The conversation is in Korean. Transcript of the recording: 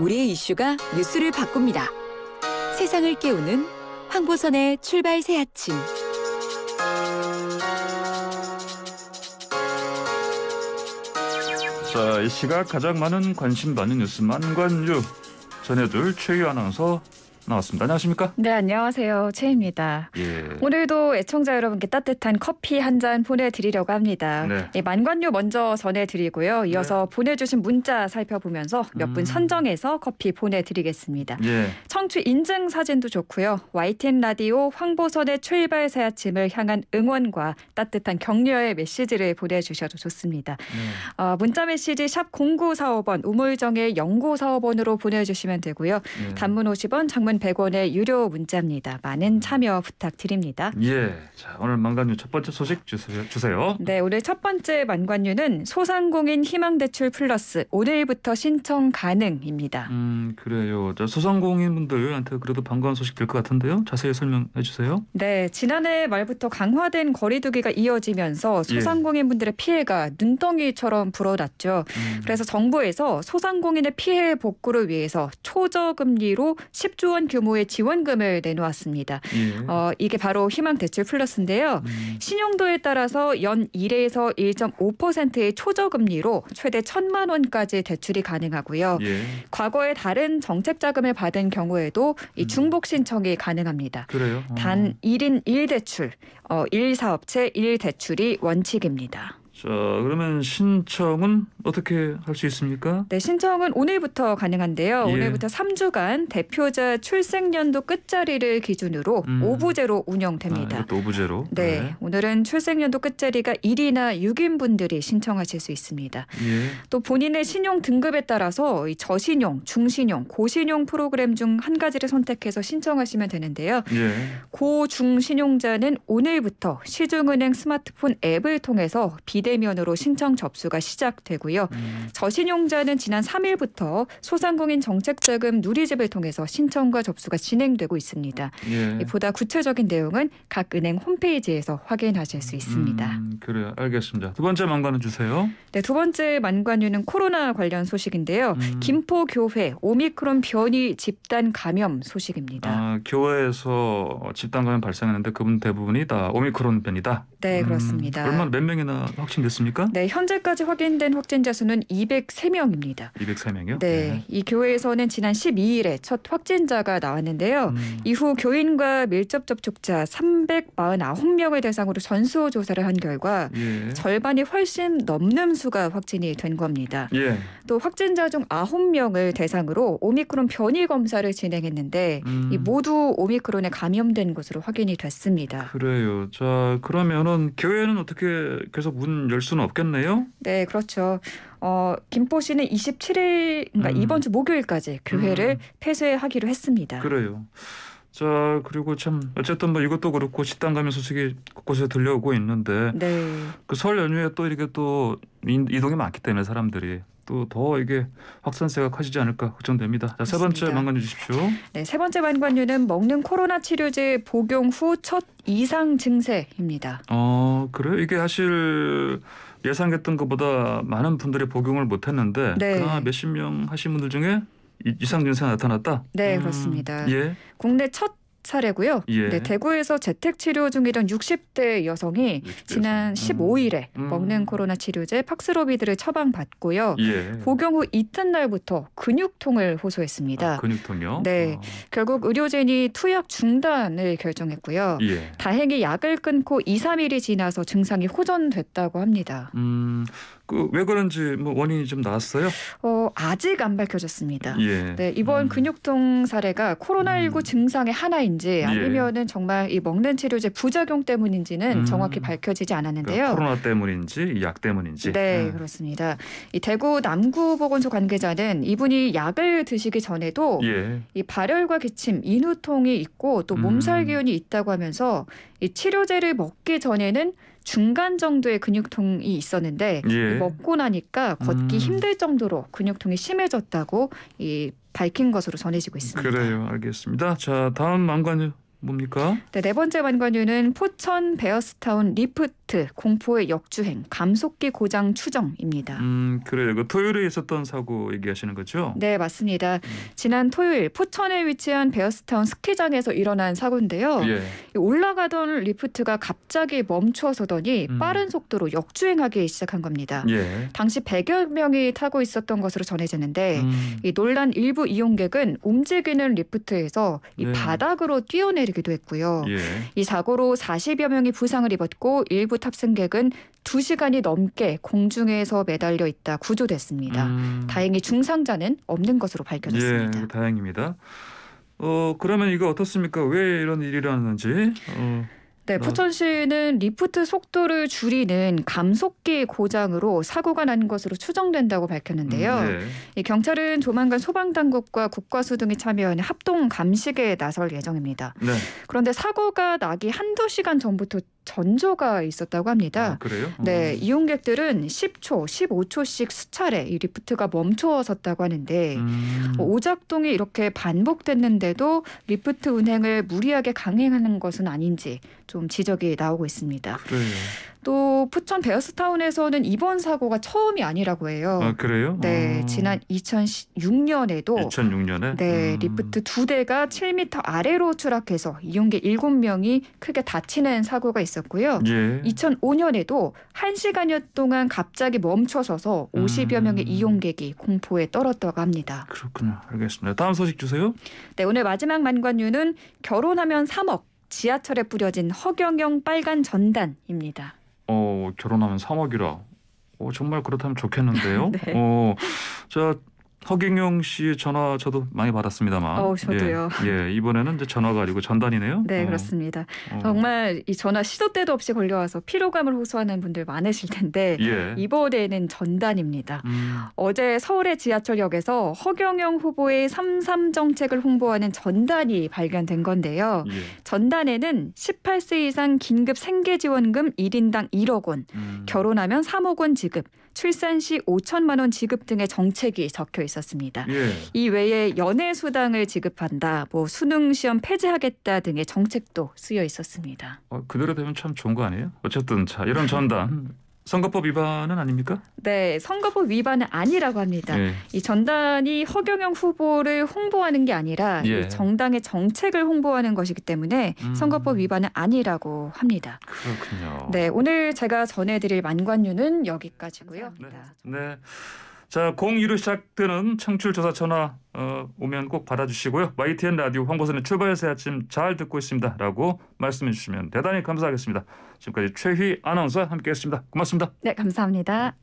우리의 이슈가 뉴스를 바꿉니다. 세상을 깨우는 황보선의 출발 새 아침. 자, 이 시각 가장 많은 관심 받는 뉴스 만관유 전해줄 최유 아나운서 나왔습니다. 안녕하십니까? 네, 안녕하세요. 최입니다. 예. 오늘도 애청자 여러분께 따뜻한 커피 한 잔 보내드리려고 합니다. 네. 예, 만관유 먼저 전해드리고요. 이어서 보내주신 문자 살펴보면서 몇 분 선정해서 커피 보내드리겠습니다. 예. 청취 인증 사진도 좋고요. YTN 라디오 황보선의 출발 새 아침을 향한 응원과 따뜻한 격려의 메시지를 보내주셔도 좋습니다. 문자 메시지 샵 0945번 우물정의 0945번으로 보내주시면 되고요. 단문 50원, 장문 100원의 유료 문자입니다. 많은 참여 부탁드립니다. 예. 자, 오늘 만관유 첫 번째 소식 주세요. 네, 오늘 첫 번째 만관유는 소상공인 희망대출 플러스 오늘부터 신청 가능입니다. 그래요. 자, 소상공인분들한테 그래도 반가운 소식 될 것 같은데요. 자세히 설명해 주세요. 네, 지난해 말부터 강화된 거리두기가 이어지면서 소상공인분들의 피해가 눈덩이처럼 불어났죠. 그래서 정부에서 소상공인의 피해 복구를 위해서 초저금리로 10조 원 규모의 지원금을 내놓았습니다. 예. 이게 바로 희망대출 플러스인데요. 신용도에 따라서 연 1에서 1.5%의 초저금리로 최대 1,000만 원까지 대출이 가능하고요. 예. 과거에 다른 정책자금을 받은 경우에도 이 중복 신청이 가능합니다. 그래요? 단 1인 1대출, 1사업체 1대출이 원칙입니다. 자, 그러면 신청은 어떻게 할 수 있습니까? 네, 신청은 오늘부터 가능한데요. 예. 오늘부터 3주간 대표자 출생연도 끝자리를 기준으로 오부제로 운영됩니다. 이것도 오부제로. 네, 오늘은 출생연도 끝자리가 1이나 6인 분들이 신청하실 수 있습니다. 예. 또 본인의 신용 등급에 따라서 이 저신용, 중신용, 고신용 프로그램 중 한 가지를 선택해서 신청하시면 되는데요. 예. 고중신용자는 오늘부터 시중은행 스마트폰 앱을 통해서 비대면으로 신청 접수가 시작되고요. 저신용자는 지난 3일부터 소상공인 정책자금 누리집을 통해서 신청과 접수가 진행되고 있습니다. 예. 보다 구체적인 내용은 각 은행 홈페이지에서 확인하실 수 있습니다. 그래요. 알겠습니다. 두 번째 만관은 주세요. 네, 두 번째 만관유는 코로나 관련 소식인데요. 김포교회 오미크론 변이 집단 감염 소식입니다. 교회에서 집단 감염 발생했는데 그분 대부분이 다 오미크론 변이다. 네, 그렇습니다. 얼마나 몇 명이나 확진됐습니까? 네, 현재까지 확인된 확진자 수는 203명입니다. 203명이요? 네, 이 교회에서는 지난 12일에 첫 확진자가 나왔는데요. 이후 교인과 밀접 접촉자 349명을 대상으로 전수조사를 한 결과 예. 절반이 훨씬 넘는 수가 확진이 된 겁니다. 예. 또 확진자 중 9명을 대상으로 오미크론 변이 검사를 진행했는데 이 모두 오미크론에 감염된 것으로 확인이 됐습니다. 그래요. 자, 그러면은 교회는 어떻게 계속 문 열 수는 없겠네요? 네, 그렇죠. 김포시는 27일, 그러니까 이번 주 목요일까지 교회를 폐쇄하기로 했습니다. 그래요. 자, 그리고 참 어쨌든 뭐 이것도 그렇고 집단 감염 소식이 곳곳에 들려오고 있는데 네. 그 설 연휴에 또 이렇게 또 이동이 많기 때문에 사람들이 또 더 이게 확산세가 커지지 않을까 걱정됩니다. 자, 세 번째 맞습니다. 만관유 주십시오. 네, 세 번째 만관유는 먹는 코로나 치료제 복용 후 첫 이상 증세입니다. 그래요? 이게 사실 예상했던 것보다 많은 분들이 복용을 못했는데 네. 그러나 몇십 명 하신 분들 중에 이상 증세가 나타났다? 네, 그렇습니다. 예. 국내 첫 사례고요. 예. 네, 대구에서 재택 치료 중이던 60대 여성이 60대 지난 여성. 15일에 먹는 코로나 치료제 팍스로비드를 처방받고요. 예. 복용 후 이튿날부터 근육통을 호소했습니다. 근육통요? 네, 결국 의료진이 투약 중단을 결정했고요. 예. 다행히 약을 끊고 2, 3일이 지나서 증상이 호전됐다고 합니다. 왜 그런지 뭐 원인이 좀 나왔어요? 아직 안 밝혀졌습니다. 예. 네, 이번 근육통 사례가 코로나19 증상의 하나인지 아니면은 정말 이 먹는 치료제 부작용 때문인지는 정확히 밝혀지지 않았는데요. 그러니까 코로나 때문인지 이 약 때문인지. 네, 그렇습니다. 이 대구 남구보건소 관계자는 이분이 약을 드시기 전에도 예. 이 발열과 기침, 인후통이 있고 또 몸살 기운이 있다고 하면서 이 치료제를 먹기 전에는 중간 정도의 근육통이 있었는데 예. 먹고 나니까 걷기 힘들 정도로 근육통이 심해졌다고 밝힌 것으로 전해지고 있습니다. 그래요. 알겠습니다. 자, 다음 만관유 뭡니까? 네, 네 번째 만관유는 포천 베어스타운 리프트 리프트 공포의 역주행, 감속기 고장 추정입니다. 그래요. 그 토요일에 있었던 사고 얘기하시는 거죠? 네, 맞습니다. 지난 토요일 포천에 위치한 베어스타운 스키장에서 일어난 사고인데요. 예. 올라가던 리프트가 갑자기 멈춰서더니 음. 빠른 속도로 역주행하기 시작한 겁니다. 예. 당시 100여 명이 타고 있었던 것으로 전해지는데 이 놀란 일부 이용객은 움직이는 리프트에서 이 네. 바닥으로 뛰어내리기도 했고요. 예. 이 사고로 40여 명이 부상을 입었고 일부 탑승객은 2시간이 넘게 공중에서 매달려 있다 구조됐습니다. 다행히 중상자는 없는 것으로 밝혀졌습니다. 예, 다행입니다. 그러면 이거 어떻습니까? 왜 이런 일이 일어났는지? 네, 포천시는 리프트 속도를 줄이는 감속기 고장으로 사고가 난 것으로 추정된다고 밝혔는데요. 예. 이 경찰은 조만간 소방당국과 국과수 등이 참여하는 합동 감식에 나설 예정입니다. 네. 그런데 사고가 나기 한두 시간 전부터 전조가 있었다고 합니다. 아, 그래요? 네, 이용객들은 10초, 15초씩 수차례 이 리프트가 멈춰섰다고 하는데 오작동이 이렇게 반복됐는데도 리프트 운행을 무리하게 강행하는 것은 아닌지 좀 지적이 나오고 있습니다. 그래요. 또 포천 베어스타운에서는 이번 사고가 처음이 아니라고 해요. 아, 그래요? 네, 지난 2006년에도 2006년에? 네, 리프트 2대가 7m 아래로 추락해서 이용객 7명이 크게 다치는 사고가 있었고요. 예. 2005년에도 1시간여 동안 갑자기 멈춰서서 50여 명의 이용객이 공포에 떨었다고 합니다. 그렇군요. 알겠습니다. 다음 소식 주세요. 네, 오늘 마지막 만관유는 결혼하면 3억, 지하철에 뿌려진 허경영 빨간 전단입니다. 결혼하면 3억이라. 정말 그렇다면 좋겠는데요. 네. 자, 허경영 씨 전화 저도 많이 받았습니다만. 저도요. 예, 이번에는 이제 전화가 아니고 전단이네요. 네, 그렇습니다. 정말 이 전화 시도 때도 없이 걸려와서 피로감을 호소하는 분들 많으실 텐데 예. 이번에는 전단입니다. 어제 서울의 지하철역에서 허경영 후보의 3.3 정책을 홍보하는 전단이 발견된 건데요. 예. 전단에는 18세 이상 긴급 생계지원금 1인당 1억 원, 결혼하면 3억 원 지급, 출산 시 5천만 원 지급 등의 정책이 적혀 있었습니다. 예. 이 외에 연애 수당을 지급한다, 수능 시험 폐지하겠다 등의 정책도 쓰여 있었습니다. 그대로 되면 참 좋은 거 아니에요? 어쨌든 자, 이런 전단 선거법 위반은 아닙니까? 네, 선거법 위반은 아니라고 합니다. 예. 이 전단이 허경영 후보를 홍보하는 게 아니라 예. 이 정당의 정책을 홍보하는 것이기 때문에 선거법 위반은 아니라고 합니다. 그렇군요. 네, 오늘 제가 전해드릴 만관유는 여기까지고요. 네. 자, 02로 시작되는 청취율조사 전화 오면 꼭 받아주시고요. YTN 라디오 황보선의 출발해서 아침 잘 듣고 있습니다. 말씀해 주시면 대단히 감사하겠습니다. 지금까지 최희 아나운서와 함께했습니다. 고맙습니다. 네, 감사합니다.